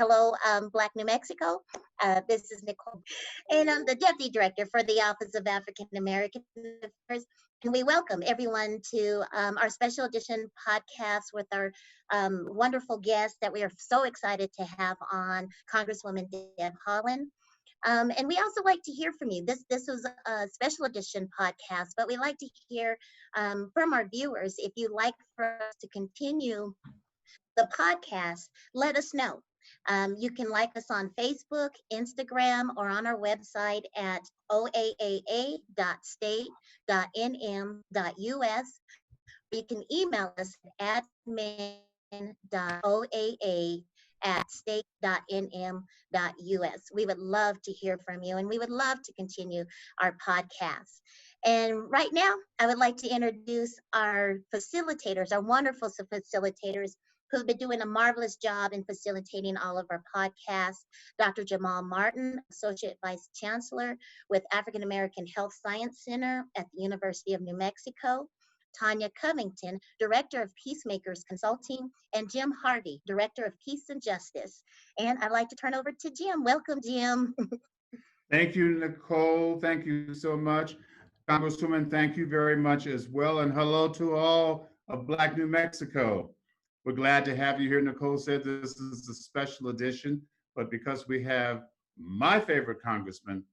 Hello, Black New Mexico. This is Nicole, and I'm the Deputy Director for the Office of African American Affairs. And we welcome everyone to our special edition podcast with our wonderful guest that we are so excited to have on, Congresswoman Deb Haaland. And we also like to hear from you. This was a special edition podcast, but we like to hear from our viewers. If you'd like for us to continue the podcast, let us know. You can like us on Facebook, Instagram, or on our website at oaa.state.nm.us. You can email us at admin.oaa@state.nm.us. We would love to hear from you, and we would love to continue our podcast. And right now, I would like to introduce our facilitators, our wonderful facilitators who've been doing a marvelous job in facilitating all of our podcasts. Dr. Jamal Martin, Associate Vice Chancellor with African American Health Science Center at the University of New Mexico. Tanya Covington, Director of Peacemakers Consulting, and Jim Harvey, Director of Peace and Justice. And I'd like to turn over to Jim. Welcome, Jim. Thank you, Nicole. Thank you so much. Congresswoman, thank you very much as well. And hello to all of Black New Mexico. We're glad to have you here. Nicole said this is a special edition, but because we have my favorite congressman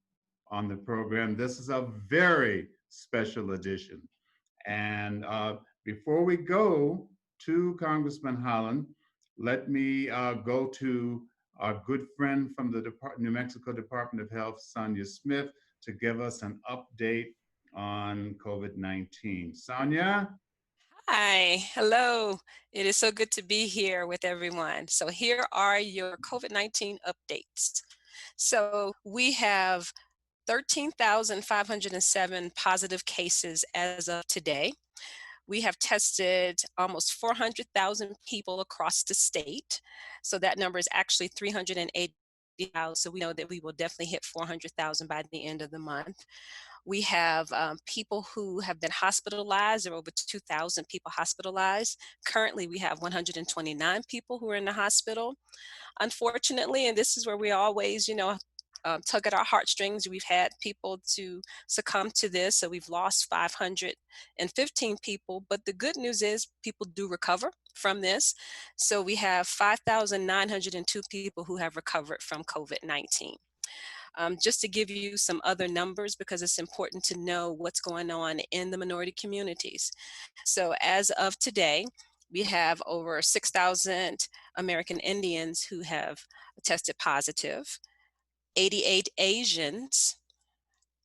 on the program, this is a very special edition. And before we go to Congressman Haaland, let me go to our good friend from the New Mexico Department of Health, Sonia Smith, to give us an update on COVID-19. Sonia? Hi, hello. It is so good to be here with everyone. So here are your COVID-19 updates. So we have 13,507 positive cases as of today. We have tested almost 400,000 people across the state. So that number is actually 380,000. So we know that we will definitely hit 400,000 by the end of the month. We have people who have been hospitalized. There are over 2,000 people hospitalized. Currently, we have 129 people who are in the hospital. Unfortunately, and this is where we always, tug at our heartstrings. We've had people to succumb to this, so we've lost 515 people. But the good news is people do recover from this. So we have 5,902 people who have recovered from COVID-19. Just to give you some other numbers, because it's important to know what's going on in the minority communities. So as of today, we have over 6,000 American Indians who have tested positive, 88 Asians,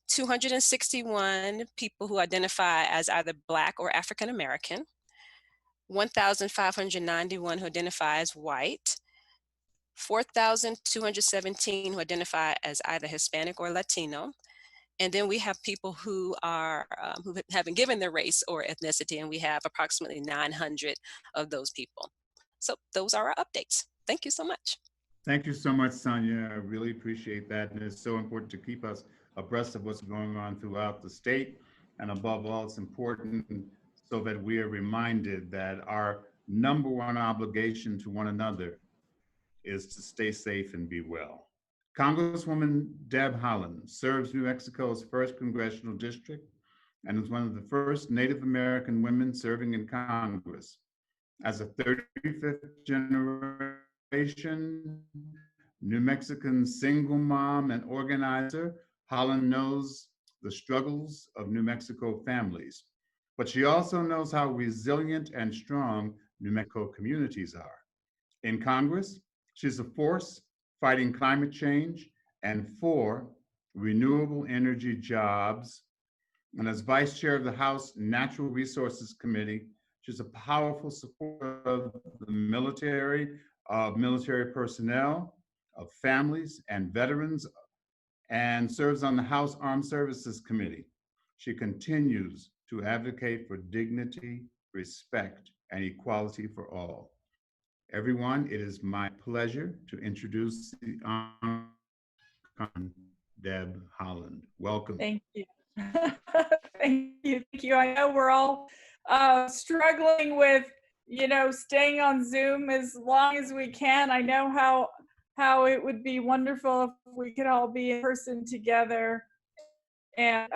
261 people who identify as either Black or African American, 1,591 who identify as white, 4,217 who identify as either Hispanic or Latino. And then we have people who are who haven't given their race or ethnicity, and we have approximately 900 of those people. So those are our updates. Thank you so much. Thank you so much, Sonia. I really appreciate that. And it's so important to keep us abreast of what's going on throughout the state. And above all, it's important so that we are reminded that our number one obligation to one another is to stay safe and be well. Congresswoman Deb Haaland serves New Mexico's 1st Congressional District and is one of the first Native American women serving in Congress. As a 35th generation New Mexican single mom and organizer, Haaland knows the struggles of New Mexico families, but she also knows how resilient and strong New Mexico communities are. In Congress, she's a force fighting climate change and for renewable energy jobs. And as vice chair of the House Natural Resources Committee, she's a powerful supporter of the military, of military personnel, of families and veterans, and serves on the House Armed Services Committee. She continues to advocate for dignity, respect, and equality for all. Everyone, it is my pleasure to introduce the Honorable Deb Haaland. Welcome. Thank you. Thank you. Thank you. I know we're all struggling with, staying on Zoom as long as we can. I know how how it would be wonderful if we could all be in person together. And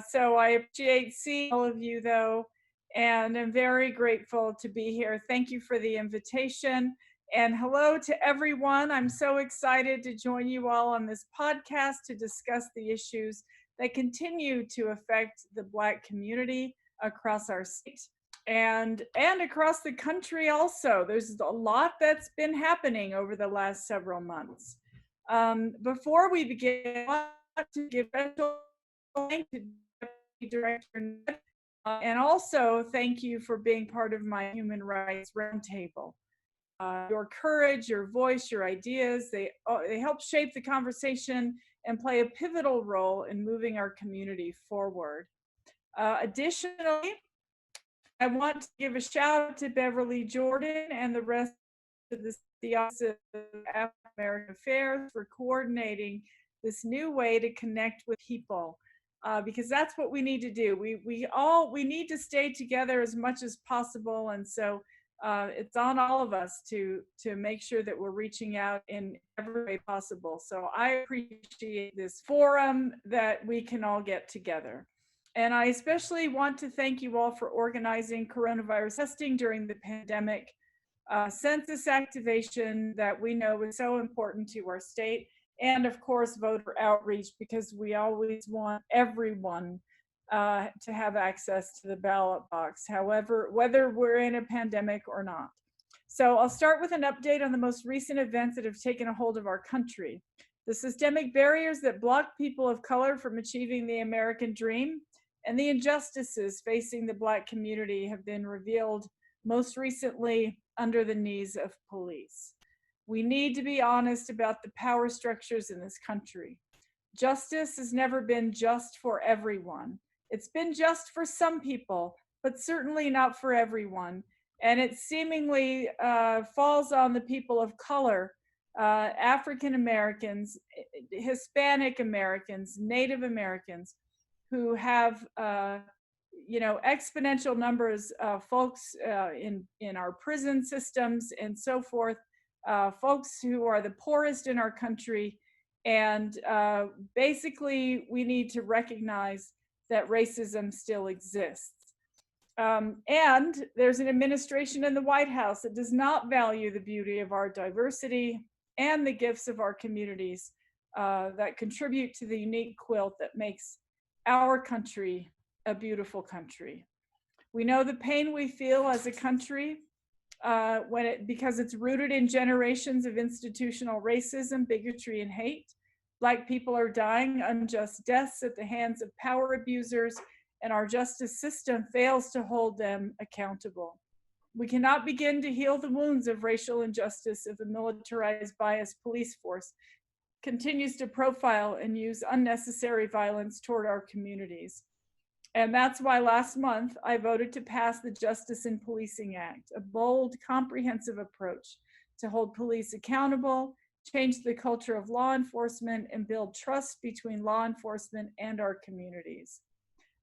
so I appreciate seeing all of you, though, and I'm very grateful to be here. Thank you for the invitation. And hello to everyone. I'm so excited to join you all on this podcast to discuss the issues that continue to affect the Black community across our state and across the country also. There's a lot that's been happening over the last several months. Before we begin, I want to give special thank you to Deputy Director Ned, and also thank you for being part of my Human Rights Roundtable. Your courage, your voice, your ideas, they help shape the conversation and play a pivotal role in moving our community forward. Additionally, I want to give a shout out to Beverly Jordan and the rest of the Office of African American Affairs for coordinating this new way to connect with people, because that's what we need to do. We need to stay together as much as possible, and so it's on all of us to make sure that we're reaching out in every way possible. So I appreciate this forum that we can all get together. And I especially want to thank you all for organizing coronavirus testing during the pandemic, census activation that we know is so important to our state, and of course voter outreach, because we always want everyone to have access to the ballot box, however, whether we're in a pandemic or not. So I'll start with an update on the most recent events that have taken a hold of our country. The systemic barriers that block people of color from achieving the American dream and the injustices facing the Black community have been revealed most recently under the knees of police. We need to be honest about the power structures in this country. Justice has never been just for everyone. It's been just for some people, but certainly not for everyone. And it seemingly falls on the people of color, African Americans, Hispanic Americans, Native Americans, who have exponential numbers of folks in our prison systems and so forth, folks who are the poorest in our country. And basically, we need to recognize that racism still exists. And there's an administration in the White House that does not value the beauty of our diversity and the gifts of our communities that contribute to the unique quilt that makes our country a beautiful country. We know the pain we feel as a country because it's rooted in generations of institutional racism, bigotry, and hate. Black people are dying unjust deaths at the hands of power abusers, and our justice system fails to hold them accountable. We cannot begin to heal the wounds of racial injustice if a militarized, biased police force continues to profile and use unnecessary violence toward our communities. And that's why last month I voted to pass the Justice in Policing Act, a bold, comprehensive approach to hold police accountable, change the culture of law enforcement, and build trust between law enforcement and our communities.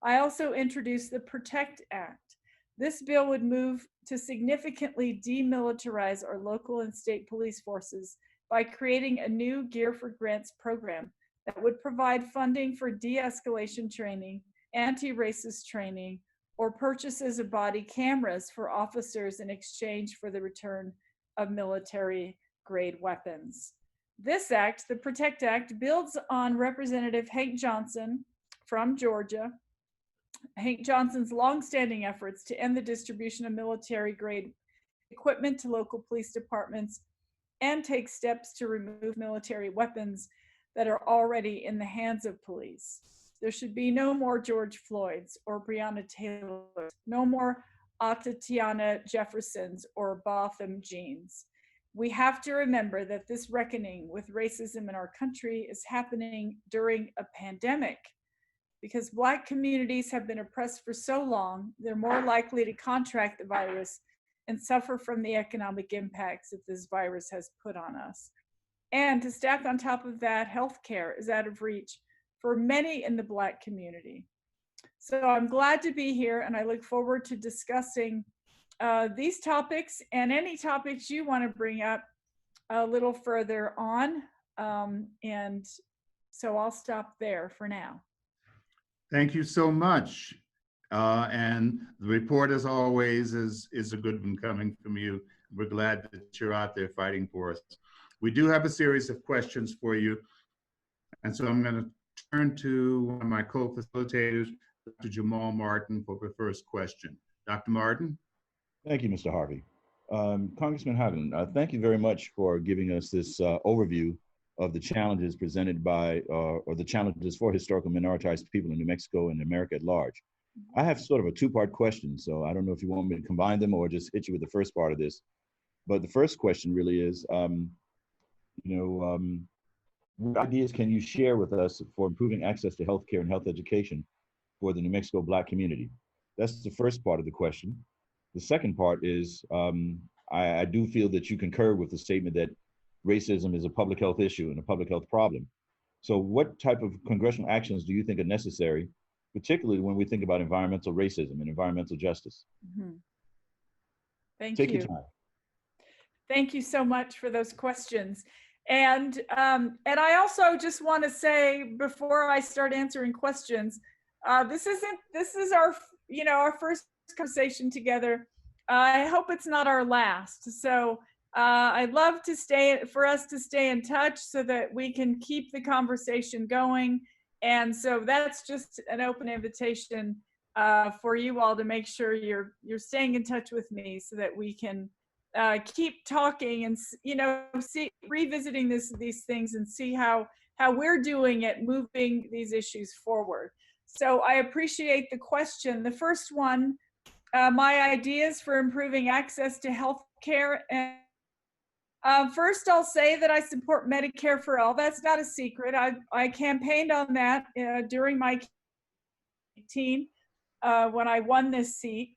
I also introduced the PROTECT Act. This bill would move to significantly demilitarize our local and state police forces by creating a new Gear for Grants program that would provide funding for de-escalation training, anti-racist training, or purchases of body cameras for officers in exchange for the return of military-grade weapons. This act, the PROTECT Act, builds on Representative Hank Johnson from Georgia, Hank Johnson's longstanding efforts to end the distribution of military-grade equipment to local police departments and take steps to remove military weapons that are already in the hands of police. There should be no more George Floyds or Breonna Taylors, no more Atatiana Jeffersons or Botham Jeans. We have to remember that this reckoning with racism in our country is happening during a pandemic. Because Black communities have been oppressed for so long, they're more likely to contract the virus and suffer from the economic impacts that this virus has put on us. And to stack on top of that, healthcare is out of reach for many in the Black community. So I'm glad to be here, and I look forward to discussing these topics and any topics you want to bring up a little further on. And so I'll stop there for now. Thank you so much. And the report, as always, is a good one coming from you. We're glad that you're out there fighting for us. We do have a series of questions for you. And so I'm going to turn to one of my co-facilitators, Dr. Jamal Martin, for the first question. Dr. Martin? Thank you, Mr. Harvey. Congressman Haaland, thank you very much for giving us this overview of the challenges presented by, or the challenges for historical minoritized people in New Mexico and America at large. I have sort of a two-part question, so I don't know if you want me to combine them or just hit you with the first part of this. But the first question really is, what ideas can you share with us for improving access to healthcare and health education for the New Mexico Black community? That's the first part of the question. The second part is, I do feel that you concur with the statement that racism is a public health issue and a public health problem. So what type of congressional actions do you think are necessary, particularly when we think about environmental racism and environmental justice? Mm-hmm. Thank Take you. your time. Thank you so much for those questions. And I also just want to say, before I start answering questions, this is our, our first conversation together. I hope it's not our last. So I'd love for us to stay in touch so that we can keep the conversation going. And so that's just an open invitation for you all to make sure you're staying in touch with me so that we can keep talking and revisiting these things and see how we're doing at moving these issues forward. So I appreciate the question. The first one, my ideas for improving access to health care. And first, I'll say that I support Medicare for all. That's not a secret. I campaigned on that during my campaign when I won this seat.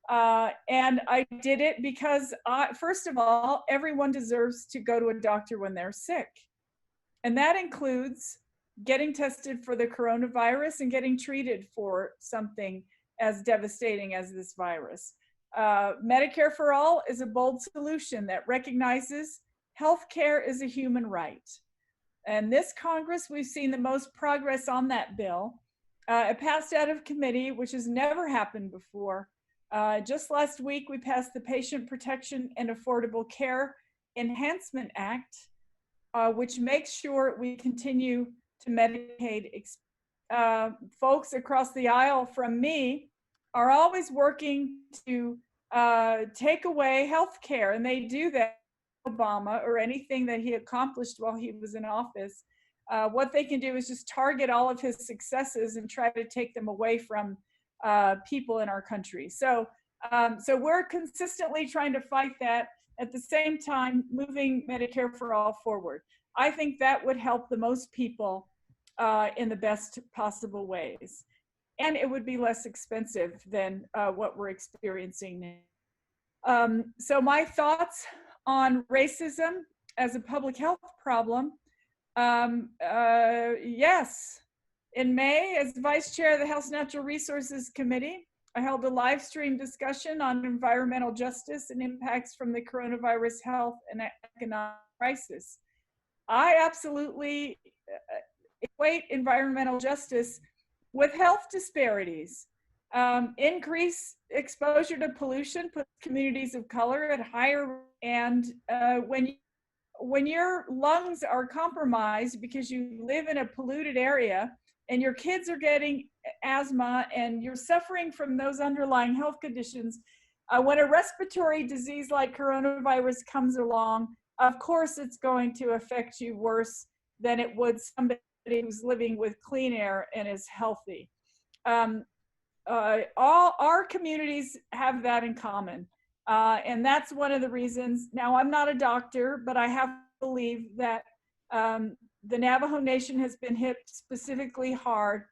And I did it because, first of all, everyone deserves to go to a doctor when they're sick. And that includes getting tested for the coronavirus and getting treated for something as devastating as this virus. Medicare for all is a bold solution that recognizes healthcare is a human right. And this Congress, we've seen the most progress on that bill. It passed out of committee, which has never happened before. Just last week, we passed the Patient Protection and Affordable Care Enhancement Act, which makes sure we continue to Medicaid. Folks across the aisle from me are always working to take away health care, and they do that. Obama or anything that he accomplished while he was in office, what they can do is just target all of his successes and try to take them away from people in our country. So we're consistently trying to fight that, at the same time moving Medicare for all forward. I think that would help the most people in the best possible ways. And it would be less expensive than what we're experiencing now. So my thoughts on racism as a public health problem, yes. In May, as vice chair of the House Natural Resources Committee, I held a live stream discussion on environmental justice and impacts from the coronavirus health and economic crisis. I absolutely equate environmental justice with health disparities. Increased exposure to pollution puts communities of color at higher, and when your lungs are compromised because you live in a polluted area and your kids are getting asthma and you're suffering from those underlying health conditions, when a respiratory disease like coronavirus comes along, of course it's going to affect you worse than it would somebody who's living with clean air and is healthy. All our communities have that in common. And that's one of the reasons. Now, I'm not a doctor, but I have to believe that the Navajo Nation has been hit specifically hard.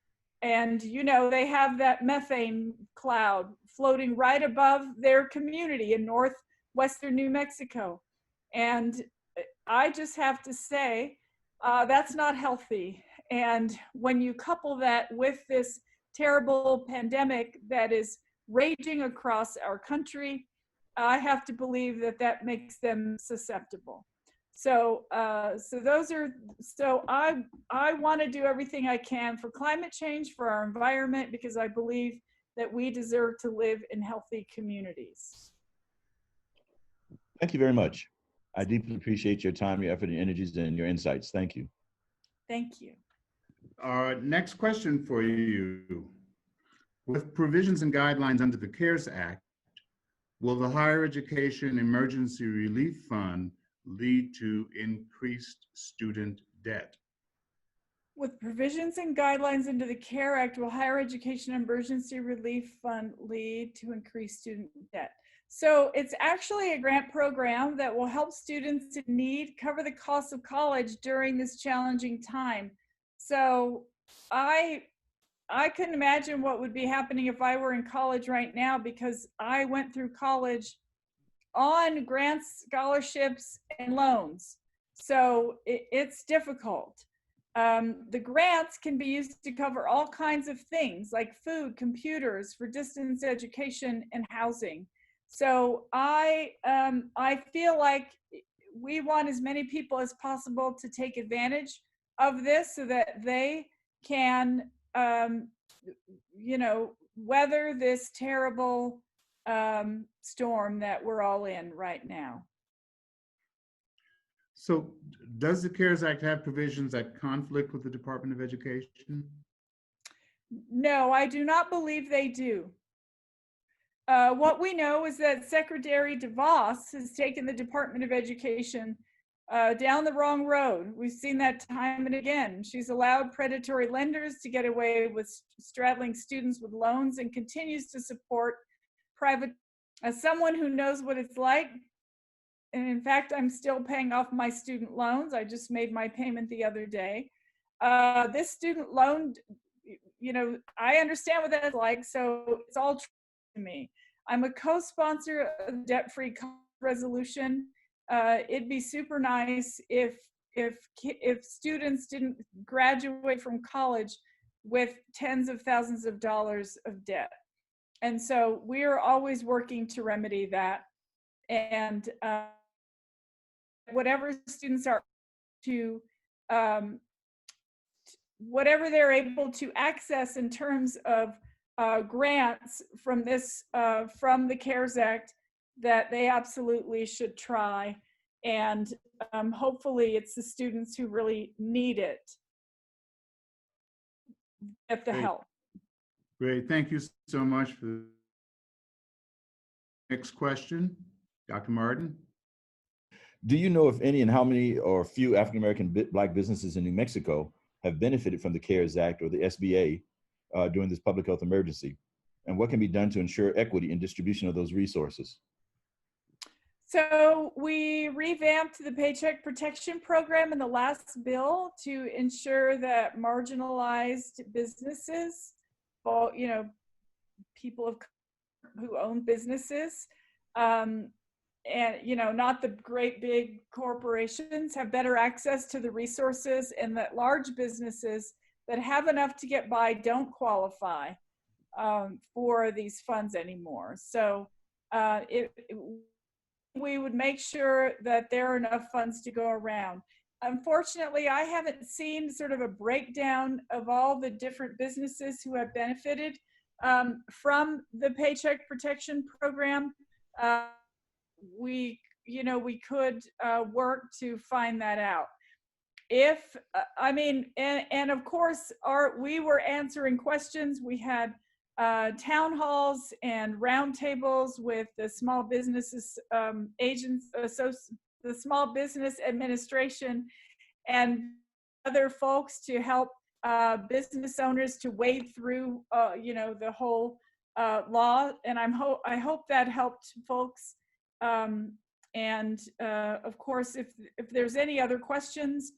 And, they have that methane cloud floating right above their community in northwestern New Mexico. And I just have to say, that's not healthy. And when you couple that with this terrible pandemic that is raging across our country, I have to believe that makes them susceptible. So, so I want to do everything I can for climate change, for our environment, because I believe that we deserve to live in healthy communities. Thank you very much. I deeply appreciate your time, your effort, your energies, and your insights. Thank you. Thank you. Our next question for you. With provisions and guidelines under the CARES Act, will the Higher Education Emergency Relief Fund lead to increased student debt? With provisions and guidelines under the CARE Act, will Higher Education Emergency Relief Fund lead to increased student debt? So it's actually a grant program that will help students in need cover the cost of college during this challenging time. So I couldn't imagine what would be happening if I were in college right now, because I went through college on grants, scholarships, and loans. So it's difficult. The grants can be used to cover all kinds of things like food, computers, for distance education, and housing. So I feel like we want as many people as possible to take advantage of this so that they can, you know, weather this terrible storm that we're all in right now. So does the CARES Act have provisions that conflict with the Department of Education? No, I do not believe they do. What we know is that Secretary DeVos has taken the Department of Education down the wrong road. We've seen that time and again. She's allowed predatory lenders to get away with straddling students with loans and continues to support private. As someone who knows what it's like, and in fact, I'm still paying off my student loans. I just made my payment the other day. This student loan, you know, I understand what that's like, so it's all true to me. I'm a co-sponsor of debt-free resolution. It'd be super nice if students didn't graduate from college with tens of thousands of dollars of debt. And so we're always working to remedy that. And whatever students are to, whatever they're able to access in terms of grants from this, from the CARES Act, that they absolutely should try. And hopefully it's the students who really need it get the help. Great, thank you so much for the next question. Dr. Martin. Do you know if any and how many or few African-American Black businesses in New Mexico have benefited from the CARES Act or the SBA during this public health emergency? And what can be done to ensure equity in distribution of those resources? So we revamped the Paycheck Protection Program in the last bill to ensure that marginalized businesses, well, you know, people who own businesses, and, you know, not the great big corporations, have better access to the resources, and that large businesses that have enough to get by don't qualify for these funds anymore. So we would make sure that there are enough funds to go around. Unfortunately, I haven't seen sort of a breakdown of all the different businesses who have benefited from the Paycheck Protection Program. We could work to find that out. If, I mean, and of course, we were answering questions. We had town halls and roundtables with the small businesses agents, the Small Business Administration, and other folks to help business owners to wade through, you know, the whole law. And I hope that helped folks. And of course, if there's any other questions,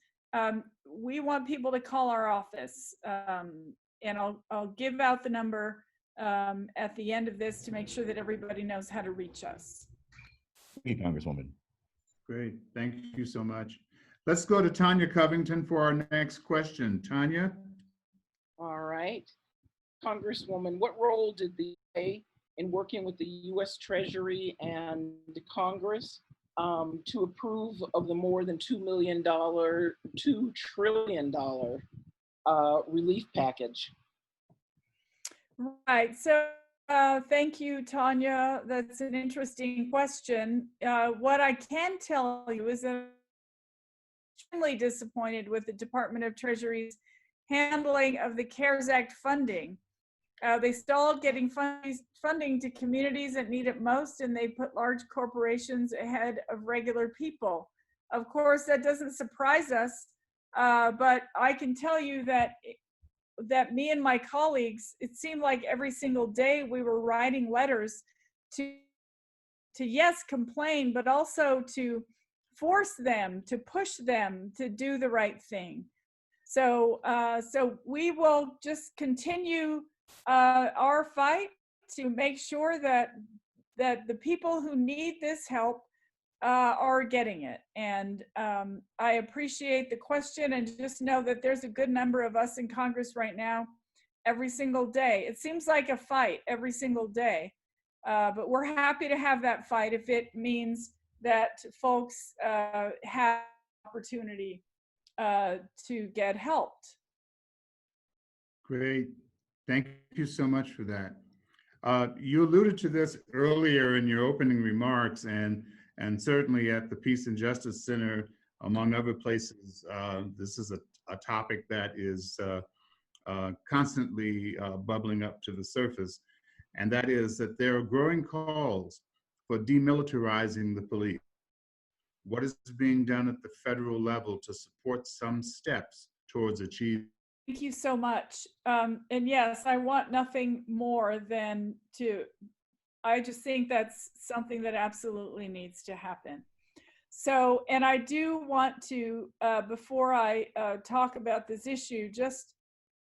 we want people to call our office, and I'll give out the number at the end of this to make sure that everybody knows how to reach us. Thank you, Congresswoman. Great, thank you so much. Let's go to Tanya Covington for our next question. Tanya? All right. Congresswoman, what role did the play in working with the U.S. Treasury and Congress to approve of the more than $2 trillion relief package? Right. So thank you, Tanya. That's an interesting question. What I can tell you is that I'm extremely disappointed with the Department of Treasury's handling of the CARES Act funding. They stalled getting funding to communities that need it most, and they put large corporations ahead of regular people. Of course, that doesn't surprise us, but I can tell you that me and my colleagues, it seemed like every single day we were writing letters to yes, complain, but also to force them, to push them to do the right thing. So, so we will just continue our fight to make sure that the people who need this help are getting it. And I appreciate the question, and just know that there's a good number of us in Congress right now every single day. It seems like a fight every single day, but we're happy to have that fight if it means that folks have opportunity to get helped. Great. Thank you so much for that. You alluded to this earlier in your opening remarks, and certainly at the Peace and Justice Center, among other places, this is a topic that is constantly bubbling up to the surface, and that is that there are growing calls for demilitarizing the police. What is being done at the federal level to support some steps towards achieving? Thank you so much. And yes, I want nothing more than I just think that's something that absolutely needs to happen. So, and I do want to, before I talk about this issue,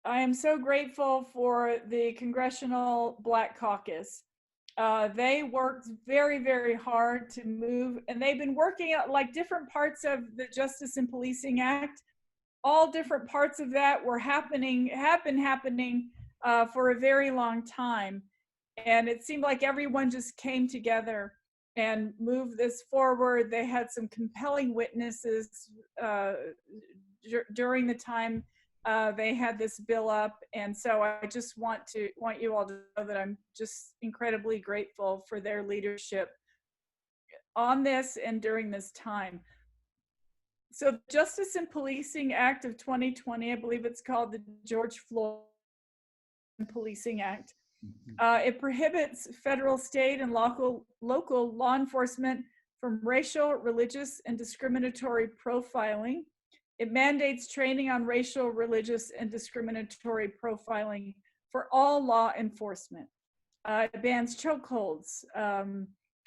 I am so grateful for the Congressional Black Caucus. They worked very, very hard to move, and they've been working at like different parts of the Justice and Policing Act. All different parts of that have been happening for a very long time. And it seemed like everyone just came together and moved this forward. They had some compelling witnesses during the time they had this bill up. And so I just want you all to know that I'm just incredibly grateful for their leadership on this and during this time. So the Justice and Policing Act of 2020, I believe it's called the George Floyd Policing Act. It prohibits federal, state, and local law enforcement from racial, religious, and discriminatory profiling. It mandates training on racial, religious, and discriminatory profiling for all law enforcement. It bans chokeholds,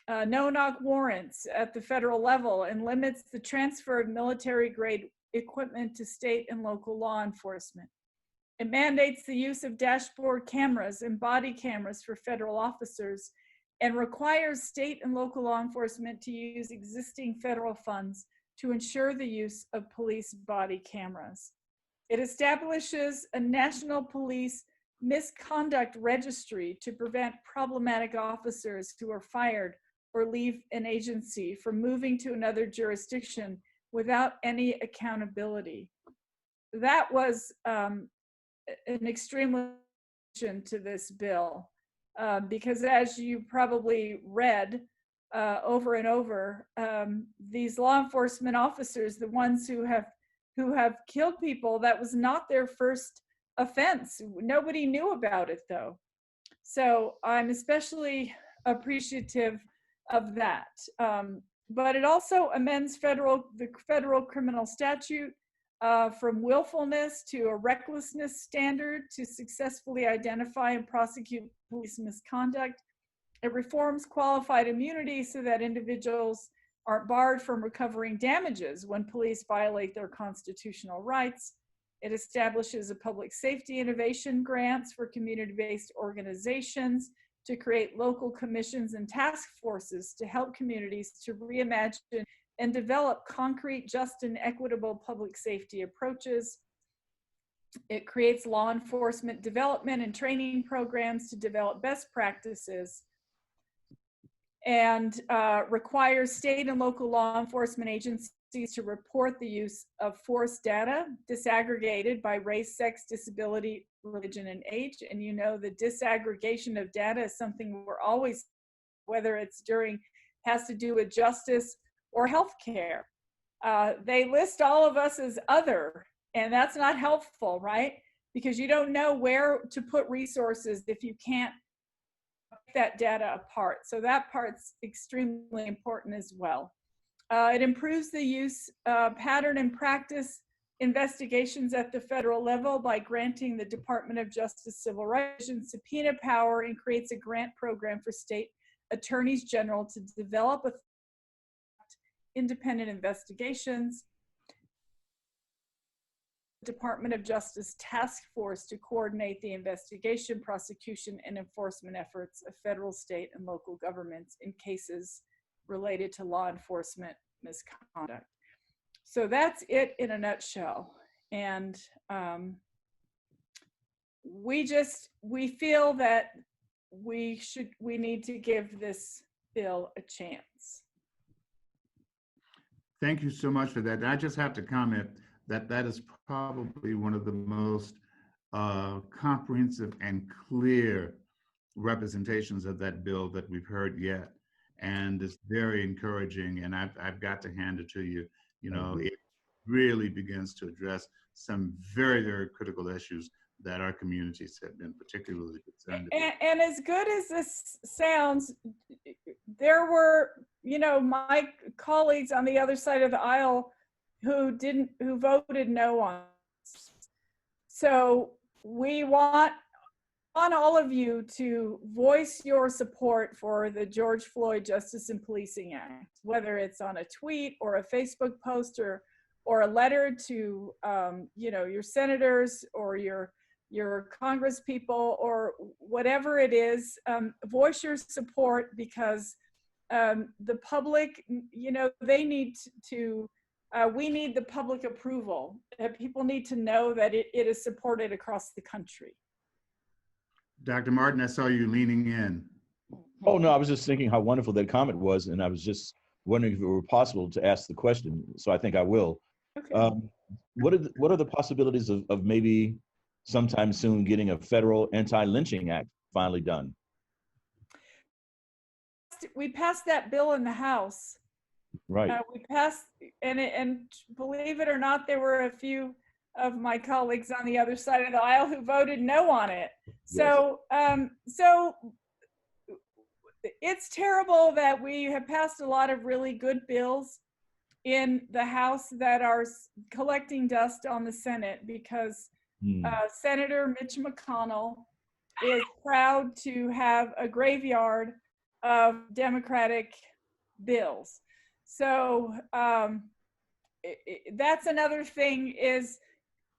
no-knock warrants at the federal level, and limits the transfer of military-grade equipment to state and local law enforcement. It mandates the use of dashboard cameras and body cameras for federal officers, and requires state and local law enforcement to use existing federal funds to ensure the use of police body cameras. It establishes a national police misconduct registry to prevent problematic officers who are fired or leave an agency from moving to another jurisdiction without any accountability. That was an extremely to this bill, because as you probably read over and over, these law enforcement officers, the ones who have killed people, that was not their first offense. Nobody knew about it though. So I'm especially appreciative of that. But it also amends the federal criminal statute from willfulness to a recklessness standard to successfully identify and prosecute police misconduct. It reforms qualified immunity so that individuals aren't barred from recovering damages when police violate their constitutional rights. It establishes a public safety innovation grants for community-based organizations to create local commissions and task forces to help communities to reimagine and develop concrete, just, and equitable public safety approaches. It creates law enforcement development and training programs to develop best practices. and requires state and local law enforcement agencies to report the use of forced data disaggregated by race, sex, disability, religion, and age. And you know, the disaggregation of data is something we're always, whether it's has to do with justice or healthcare. They list all of us as other, and that's not helpful, right? Because you don't know where to put resources if you can't pick that data apart. So that part's extremely important as well. It improves the use pattern and practice investigations at the federal level by granting the Department of Justice Civil Rights and subpoena power, and creates a grant program for state attorneys general to develop independent investigations. Department of Justice task force to coordinate the investigation, prosecution, and enforcement efforts of federal, state, and local governments in cases related to law enforcement misconduct. So that's it in a nutshell. And we feel that we need to give this bill a chance. Thank you so much for that. And I just have to comment that that is probably one of the most comprehensive and clear representations of that bill that we've heard yet. And it's very encouraging, and I've got to hand it to you. You know, it really begins to address some very, very critical issues that our communities have been particularly concerned about. And as good as this sounds, there were, you know, my colleagues on the other side of the aisle who voted no on this. So we want all of you to voice your support for the George Floyd Justice and Policing Act, whether it's on a tweet or a Facebook post or a letter to you know, your senators or your Congress people or whatever it is. Voice your support, because the public, you know, they need to, we need the public approval. People need to know that it is supported across the country. Dr. Martin, I saw you leaning in. Oh, no, I was just thinking how wonderful that comment was, and I was just wondering if it were possible to ask the question, so I think I will. Okay. What are the possibilities of maybe sometime soon getting a federal anti-lynching act finally done? We passed that bill in the House. Right. We passed, and believe it or not, there were a few of my colleagues on the other side of the aisle who voted no on it. So, so it's terrible that we have passed a lot of really good bills in the House that are collecting dust on the Senate, because Senator Mitch McConnell is proud to have a graveyard of Democratic bills. So that's another thing, is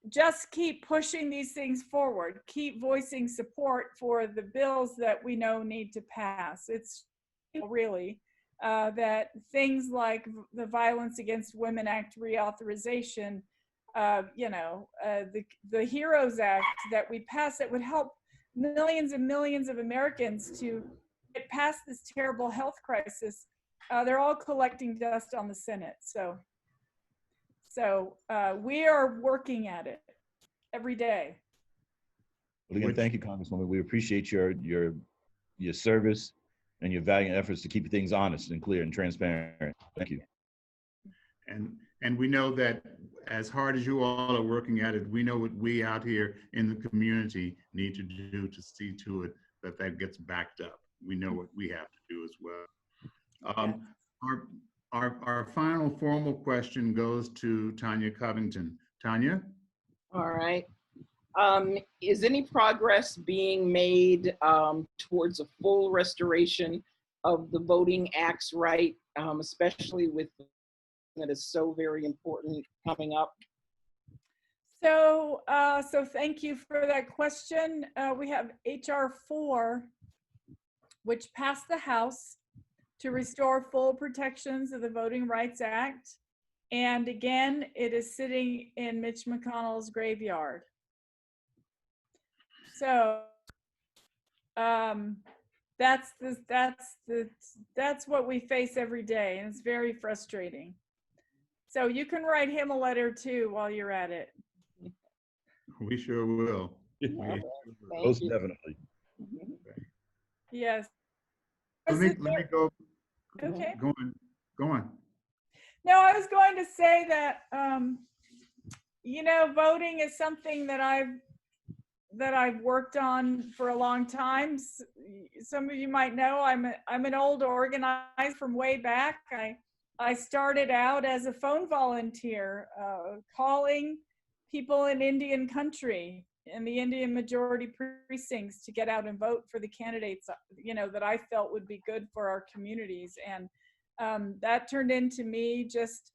just keep pushing these things forward. Keep voicing support for the bills that we know need to pass. It's really that things like the Violence Against Women Act reauthorization, you know, the HEROES Act that we passed that would help millions and millions of Americans to get past this terrible health crisis. They're all collecting dust on the Senate. So we are working at it every day. Well, again, thank you, Congresswoman. We appreciate your service and your valiant efforts to keep things honest and clear and transparent. Thank you. And we know that as hard as you all are working at it, we know what we out here in the community need to do to see to it that that gets backed up. We know what we have to do as well. Our final formal question goes to Tanya Covington. Tanya? All right. Is any progress being made towards a full restoration of the Voting Act's right, especially with that is so very important coming up? So, so thank you for that question. We have HR 4, which passed the House to restore full protections of the Voting Rights Act. And again, it is sitting in Mitch McConnell's graveyard. So that's what we face every day, and it's very frustrating. So you can write him a letter too while you're at it. We sure will. Most definitely. Yes. Let me go. Okay. Go on. No, I was going to say that voting is something that I've worked on for a long time. Some of you might know I'm an old organizer from way back. I started out as a phone volunteer, calling people in Indian country, in the Indian majority precincts, to get out and vote for the candidates, that I felt would be good for our communities. And that turned into me just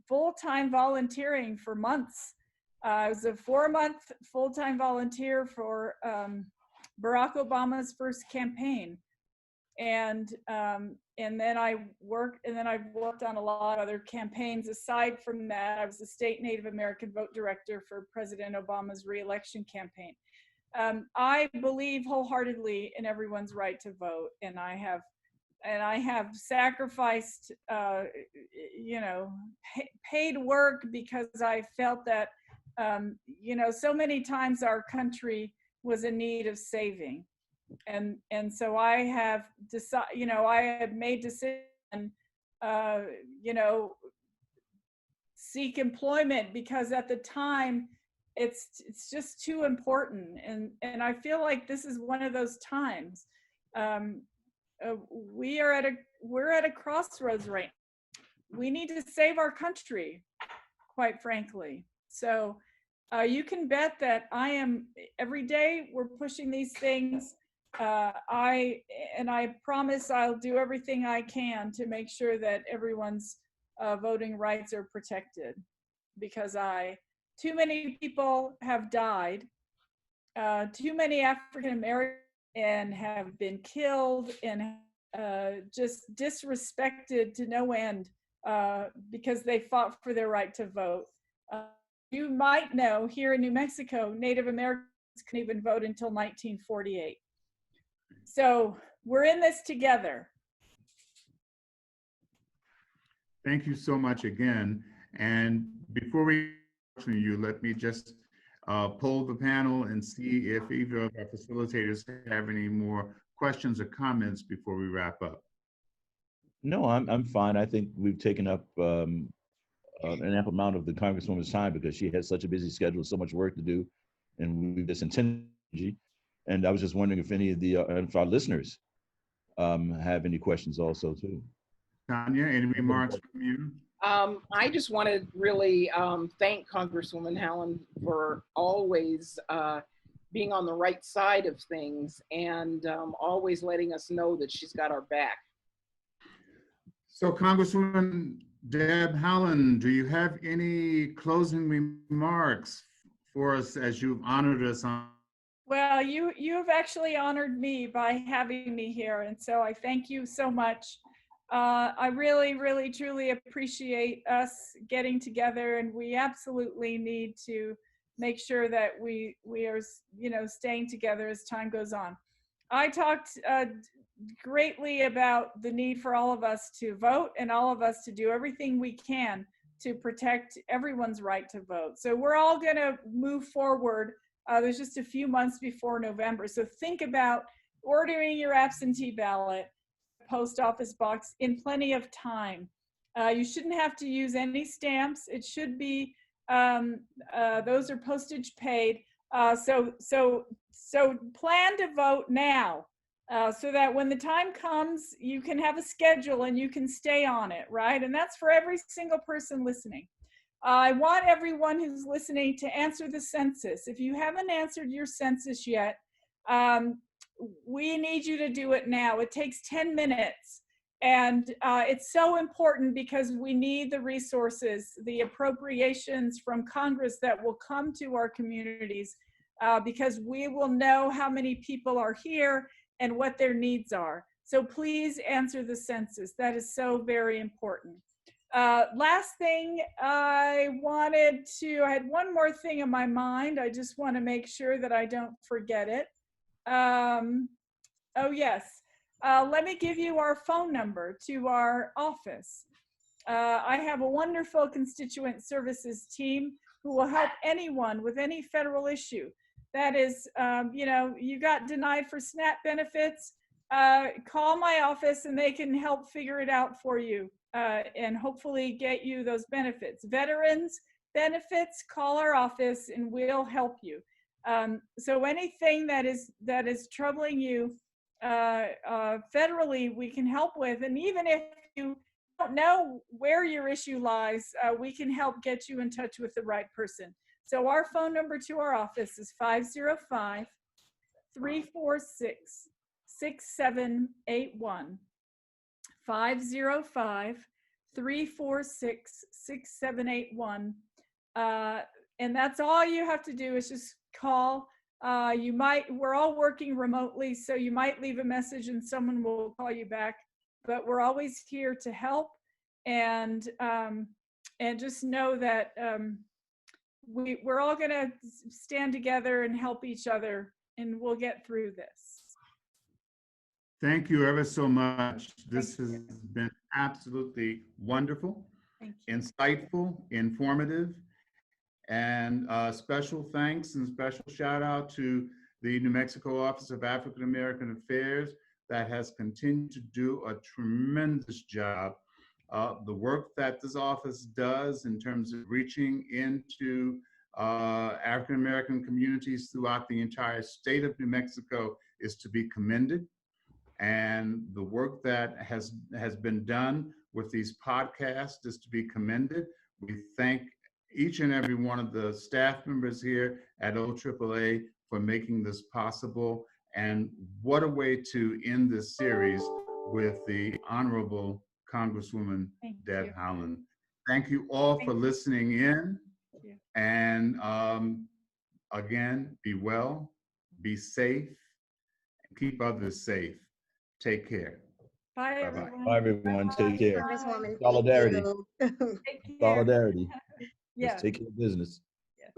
full-time volunteering for months. I was a 4-month full-time volunteer for Barack Obama's first campaign. And then I've worked on a lot of other campaigns. Aside from that, I was the state Native American vote director for President Obama's re-election campaign. I believe wholeheartedly in everyone's right to vote, and I have sacrificed, paid work, because I felt that, so many times our country was in need of saving. And so I have decided, I have made decision, seek employment, because at the time it's just too important. And I feel like this is one of those times. We're at a crossroads right now. We need to save our country, quite frankly. So you can bet that every day we're pushing these things. I promise I'll do everything I can to make sure that everyone's voting rights are protected, because too many people have died. Too many African Americans and have been killed and just disrespected to no end because they fought for their right to vote. You might know, here in New Mexico, Native Americans couldn't even vote until 1948. So we're in this together. Thank you so much again. And before we to you, let me just poll the panel and see if either of our facilitators have any more questions or comments before we wrap up. No, I'm fine. I think we've taken up an ample amount of the Congresswoman's time, because she has such a busy schedule, so much work to do, and we've this energy. And I was just wondering if any of if our listeners have any questions also too. Tanya, any remarks from you? I just want to really thank Congresswoman Haaland for always being on the right side of things, and always letting us know that she's got our back. So Congresswoman Deb Haaland, do you have any closing remarks for us as you've honored us on? Well, you have actually honored me by having me here, and so I thank you so much. I really, really, truly appreciate us getting together, and we absolutely need to make sure that we are, staying together as time goes on. I talked greatly about the need for all of us to vote, and all of us to do everything we can to protect everyone's right to vote. So we're all going to move forward. There's just a few months before November. So think about ordering your absentee ballot, post office box, in plenty of time. You shouldn't have to use any stamps. It should be, those are postage paid. So plan to vote now, so that when the time comes, you can have a schedule and you can stay on it, right? And that's for every single person listening. I want everyone who's listening to answer the census. If you haven't answered your census yet, we need you to do it now. It takes 10 minutes. And it's so important, because we need the resources, the appropriations from Congress that will come to our communities, because we will know how many people are here and what their needs are. So please answer the census. That is so very important. Last thing, I had one more thing in my mind. I just want to make sure that I don't forget it. Oh, yes. Let me give you our phone number to our office. I have a wonderful constituent services team who will help anyone with any federal issue. That is, you got denied for SNAP benefits, call my office and they can help figure it out for you and hopefully get you those benefits. Veterans benefits, call our office and we'll help you. So anything that is troubling you federally, we can help with. And even if you don't know where your issue lies, we can help get you in touch with the right person. So our phone number to our office is 505-346-6781. 505-346-6781. And that's all you have to do is just call. We're all working remotely, so you might leave a message and someone will call you back, but we're always here to help. And just know that we're all gonna stand together and help each other, and we'll get through this. Thank you ever so much. This has been absolutely wonderful, insightful, informative, and special thanks and special shout out to the New Mexico Office of African American Affairs that has continued to do a tremendous job. The work that this office does in terms of reaching into African American communities throughout the entire state of New Mexico is to be commended. And the work that has been done with these podcasts is to be commended. We thank each and every one of the staff members here at OAAA for making this possible. And what a way to end this series with the Honorable Congresswoman Deb Haaland. Thank you all for listening in. And again, be well, be safe, and keep others safe. Take care. Bye, everyone. Bye, everyone. Take care. Congresswoman, Solidarity. thank you. Take care. Solidarity. Yeah. Let's take care of business. Yeah.